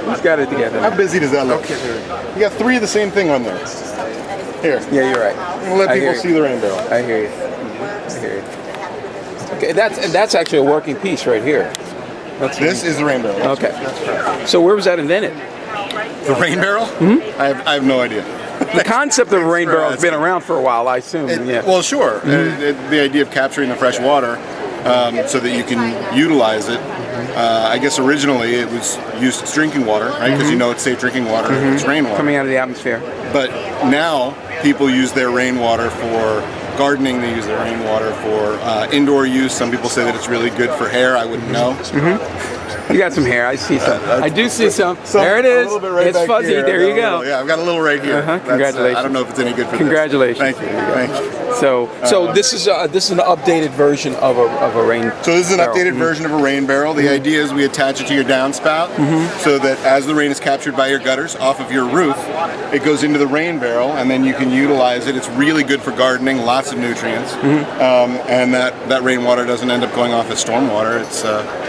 He's got it together. How busy does that look? Okay. You got 3 of the same thing on there. Here. Yeah, you're right. We'll let I people hear see the rain barrel. I hear you. I hear you. Okay, that's actually a working piece right here. This is the rain barrel. Okay. So where was that invented? The rain barrel? Mm-hmm. I have no idea. The concept of a rain barrel has been around for a while, I assume. Yeah. Well, sure. The idea of capturing the fresh water so that you can utilize it. I guess originally it was used as drinking water, right? Because you know it's safe drinking water. It's rainwater. Coming out of the atmosphere. But now people use their rainwater for gardening. They use their rainwater for indoor use. Some people say that it's really good for hair. I wouldn't know. You got some hair. I see some. I do see some. There it is. Right, it's fuzzy. here. There you go. Yeah, I've got a little right here. Congratulations. I don't know if it's any good for Congratulations. this. Thank you. Thank you. So this is an updated version of a rain. So this is an barrel. updated version of a rain barrel. The idea is we attach it to your downspout so that as the rain is captured by your gutters off of your roof, it goes into the rain barrel and then you can utilize it. It's really good for gardening, lots of nutrients, and that rainwater doesn't end up going off as stormwater.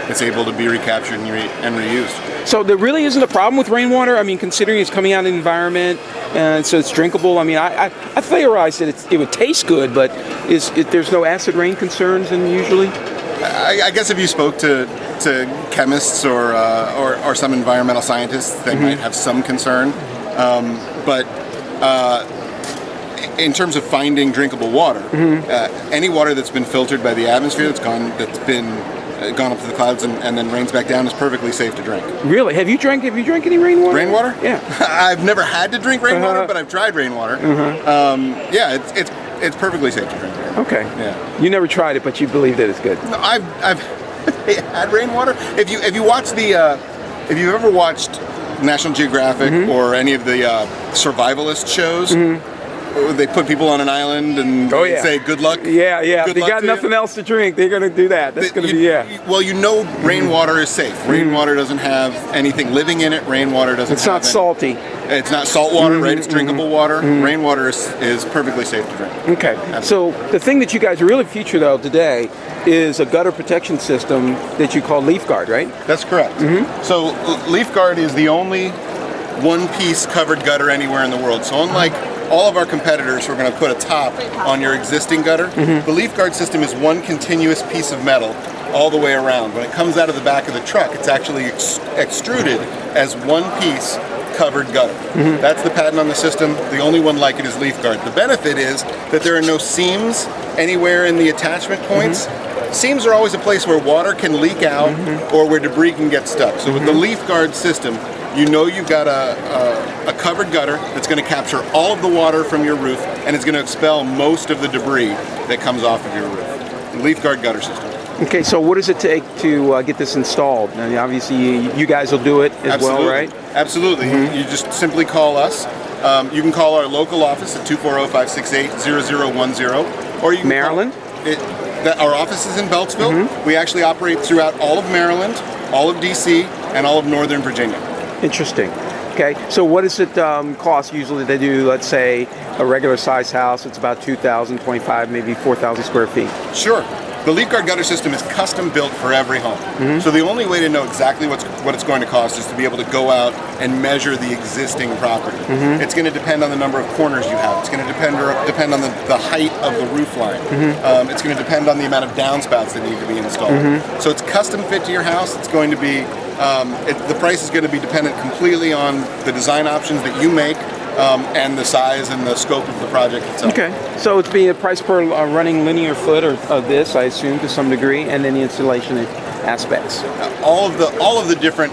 It's able to be recaptured and reused. So there really isn't a problem with rainwater. I mean, considering it's coming out of the environment, and so it's drinkable. I mean, I theorized that it would taste good, but there's no acid rain concerns, and usually. I guess if you spoke to chemists or some environmental scientists, they might have some concern. But in terms of finding drinkable water, any water that's been filtered by the atmosphere, that's been gone up to the clouds and then rains back down is perfectly safe to drink. Really? Have you drank any rainwater? Rainwater? Yeah. I've never had to drink rainwater, but I've tried rainwater. Yeah, it's perfectly safe to drink. Okay. Yeah. You never tried it, but you believe that it's good. No, I've had rainwater. If you watch if you've ever watched National Geographic or any of the survivalist shows. They put people on an island and say good luck. Yeah. Good They luck got to nothing you. else to drink. They're going to do that. That's going to be Well, rainwater is safe. Rainwater doesn't have anything living in it. Rainwater doesn't. It's not salty. It's not salt water, right? It's drinkable water. Rainwater is perfectly safe to drink. Okay. Absolutely. So the thing that you guys really feature though today is a gutter protection system that you call LeafGuard, right? That's correct. So LeafGuard is the only one-piece covered gutter anywhere in the world. So unlike all of our competitors who are going to put a top on your existing gutter, the LeafGuard system is one continuous piece of metal all the way around. When it comes out of the back of the truck, it's actually extruded as one piece covered gutter. That's the patent on the system. The only one like it is LeafGuard. The benefit is that there are no seams anywhere in the attachment points. Seams are always a place where water can leak out or where debris can get stuck. So with the LeafGuard system, you've got a covered gutter that's going to capture all of the water from your roof and it's going to expel most of the debris that comes off of your roof. The LeafGuard gutter system. Okay, so what does it take to get this installed? I mean, obviously, you guys will do it as well, right? Absolutely. You just simply call us. You can call our local office at 240-568-0010. Or you can Maryland? Our office is in Beltsville. We actually operate throughout all of Maryland, all of D.C., and all of Northern Virginia. Interesting. Okay, so what does it cost usually? They do, let's say, a regular size house. It's about 2,000, 25, maybe 4,000 square feet. Sure. The LeafGuard gutter system is custom built for every home. So the only way to know exactly what it's going to cost is to be able to go out and measure the existing property. It's going to depend on the number of corners you have. It's going to depend on the height of the roof line. It's going to depend on the amount of downspouts that need to be installed. So it's custom fit to your house. It's going to be the price is going to be dependent completely on the design options that you make. And the size and the scope of the project itself. Okay, so it's being a price per running linear foot of this, I assume, to some degree, and then the installation aspects. All of the different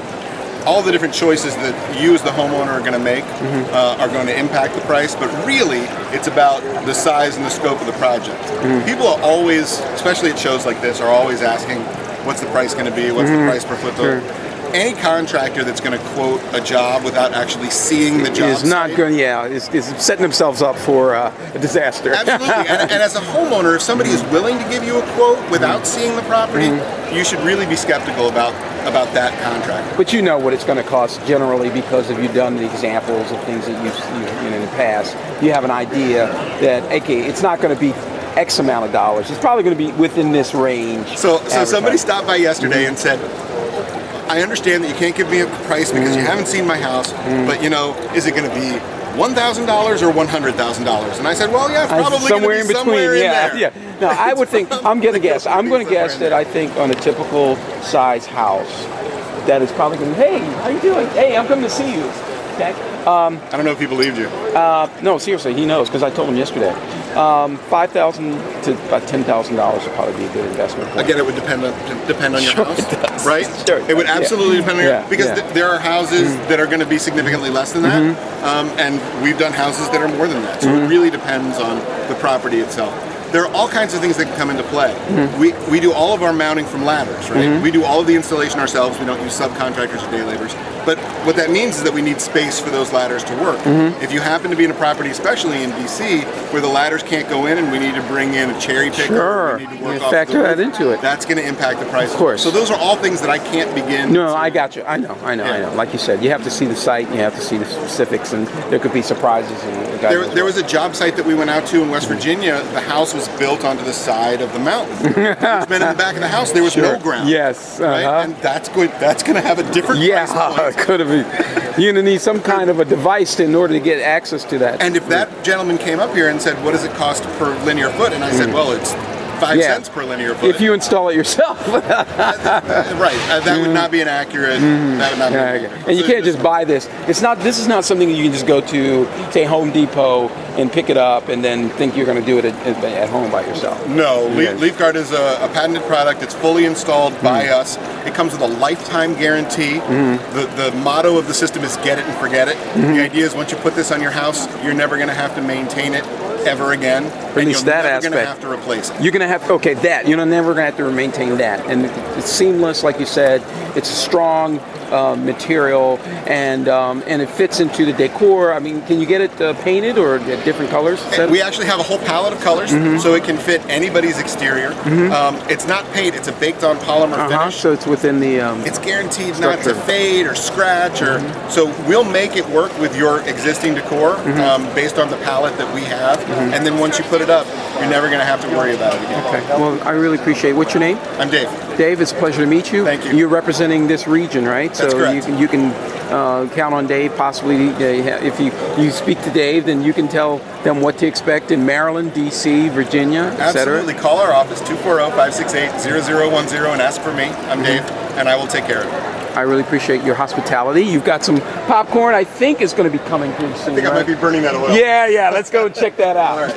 choices that you as the homeowner are going to make are going to impact the price, but really it's about the size and the scope of the project. People are always, especially at shows like this, are always asking, what's the price going to be? What's the price per foot? Any contractor that's going to quote a job without actually seeing the job is not going. Yeah, is setting themselves up for a disaster. Absolutely. and as a homeowner, if somebody is willing to give you a quote without seeing the property, you should really be skeptical about that contractor. But you know what it's going to cost generally because you've done the examples of things that you've in the past. You have an idea that okay, it's not going to be X amount of dollars. It's probably going to be within this range. So somebody advertised. stopped by yesterday and said, I understand that you can't give me a price because you haven't seen my house, but is it going to be $1,000 or $100,000? And I said, well, yeah, probably somewhere in between. somewhere in Yeah, there. yeah. No, I would think. I'm going to guess. I'm going to guess that I think on a typical size house, that is probably going to. Hey, how you doing? Hey, I'm coming to see you. Okay. I don't know if he believed you. No, seriously, he knows because I told him yesterday. $5,000 to about $10,000 would probably be a good investment. Again, it would depend on your house, right? Sure. It would absolutely depend on your because yeah. there are houses that are going to be significantly less than that, and we've done houses that are more than that. So it really depends on the property itself. There are all kinds of things that can come into play. We do all of our mounting from ladders, right? We do all of the installation ourselves. We don't use subcontractors or day laborers. But what that means is that we need space for those ladders to work. If you happen to be in a property, especially in BC, where the ladders can't go in and we need to bring in a cherry picker, Sure. we need to work You off factor the that roof, into it. That's going to impact the price. Of course. So those are all things that I can't begin. No, to- I got you. I know. Like you said, you have to see the site, you have to see the specifics, and there could be surprises. And There was a job site that we went out to in West Virginia. The house was built onto the side of the mountain. It's been in the back of the house. There was no ground. Yes. Right? And that's going to have a different price Yeah, point. could have been. You're going to need some kind of a device in order to get access to that. And if that gentleman came up here and said, what does it cost per linear foot? And I said, well, it's 5 cents per linear foot. If you install it yourself. Right. That would not be an accurate. That would not be And you can't just buy this. This is not something that you can just go to, say, Home Depot and pick it up and then think you're going to do it at home by yourself. No, Yes. LeafGuard is a patented product. It's fully installed by us. It comes with a lifetime guarantee. The motto of the system is get it and forget it. The idea is once you put this on your house, you're never going to have to maintain it ever again. At least that you're aspect. going to have to replace it. You're going to have, that. You're never going to have to maintain that. And it's seamless, like you said. It's a strong material, and it fits into the decor. I mean, can you get it painted or different colors? We actually have a whole palette of colors, so it can fit anybody's exterior. It's not paint; it's a baked-on polymer finish. So it's within the. It's guaranteed not to structure. fade or scratch, or so we'll make it work with your existing decor based on the palette that we have. And then once you put it up, you're never going to have to worry about it again. Okay. Well, I really appreciate. What's your name? I'm Dave. Dave, it's a pleasure to meet you. Thank you. You're representing this region, right? That's so correct. you can count on Dave. Possibly, if you speak to Dave, then you can tell them what to expect in Maryland, D.C., Virginia, etc. Absolutely. Call our office 240-568-0010 and ask for me. I'm Dave, and I will take care of it. I really appreciate your hospitality. You've got some popcorn. I think is going to be coming pretty soon. I think I might be burning that oil. Yeah. Let's go check that out.